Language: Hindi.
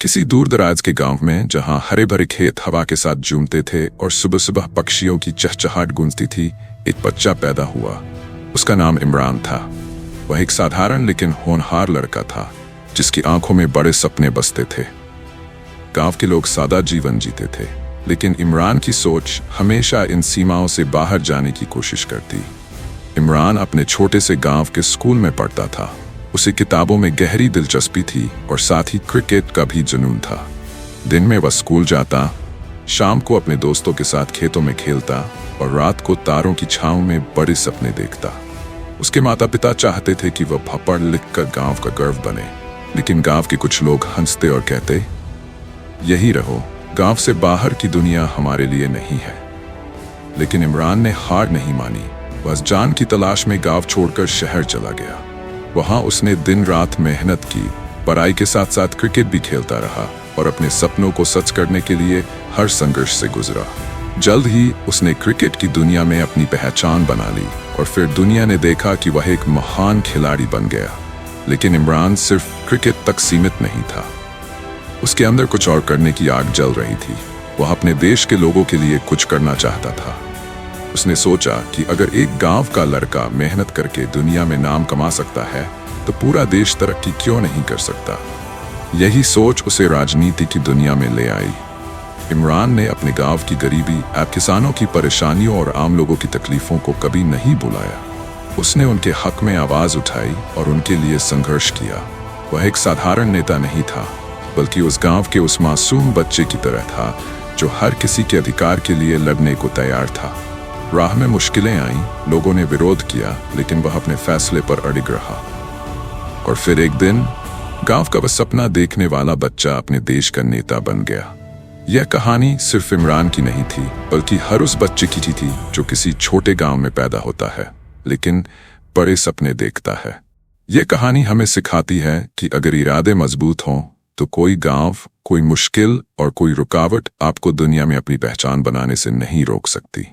किसी दूर दराज के गांव में जहां हरे भरे खेत हवा के साथ झूमते थे और सुबह सुबह पक्षियों की चहचहाट गूंजती थी, एक बच्चा पैदा हुआ। उसका नाम इमरान था। वह एक साधारण लेकिन होनहार लड़का था, जिसकी आंखों में बड़े सपने बसते थे। गांव के लोग सादा जीवन जीते थे, लेकिन इमरान की सोच हमेशा इन सीमाओं से बाहर जाने की कोशिश करती। इमरान अपने छोटे से गांव के स्कूल में पढ़ता था। उसे किताबों में गहरी दिलचस्पी थी और साथ ही क्रिकेट का भी जुनून था। दिन में वह स्कूल जाता, शाम को अपने दोस्तों के साथ खेतों में खेलता और रात को तारों की छांव में बड़े सपने देखता। उसके माता पिता चाहते थे कि वह पढ़ लिख कर गाँव का गर्व बने, लेकिन गाँव के कुछ लोग हंसते और कहते, यही रहो, गाँव से बाहर की दुनिया हमारे लिए नहीं है। लेकिन इमरान ने हार नहीं मानी। वह जान की तलाश में गाँव छोड़कर शहर चला गया। वहां उसने दिन रात मेहनत की, पढ़ाई के साथ साथ क्रिकेट भी खेलता रहा और अपने सपनों को सच करने के लिए हर संघर्ष से गुजरा। जल्द ही उसने क्रिकेट की दुनिया में अपनी पहचान बना ली और फिर दुनिया ने देखा कि वह एक महान खिलाड़ी बन गया। लेकिन इमरान सिर्फ क्रिकेट तक सीमित नहीं था। उसके अंदर कुछ और करने की आग जल रही थी। वह अपने देश के लोगों के लिए कुछ करना चाहता था। उसने सोचा कि अगर एक गांव का लड़का मेहनत करके दुनिया में नाम कमा सकता है, तो पूरा देश तरक्की क्यों नहीं कर सकता। यही सोच उसे राजनीति की दुनिया में ले आई। इमरान ने अपने गांव की गरीबी, किसानों की परेशानियों और आम लोगों की तकलीफों को कभी नहीं भुलाया। उसने उनके हक में आवाज उठाई और उनके लिए संघर्ष किया। वह एक साधारण नेता नहीं था, बल्कि उस गांव के उस मासूम बच्चे की तरह था जो हर किसी के अधिकार के लिए लड़ने को तैयार था। राह में मुश्किलें आईं, लोगों ने विरोध किया, लेकिन वह अपने फैसले पर अड़िग रहा। और फिर एक दिन गांव का वह सपना देखने वाला बच्चा अपने देश का नेता बन गया। यह कहानी सिर्फ इमरान की नहीं थी, बल्कि हर उस बच्चे की थी जो किसी छोटे गांव में पैदा होता है, लेकिन बड़े सपने देखता है। यह कहानी हमें सिखाती है कि अगर इरादे मजबूत हों, तो कोई गांव, कोई मुश्किल और कोई रुकावट आपको दुनिया में अपनी पहचान बनाने से नहीं रोक सकती।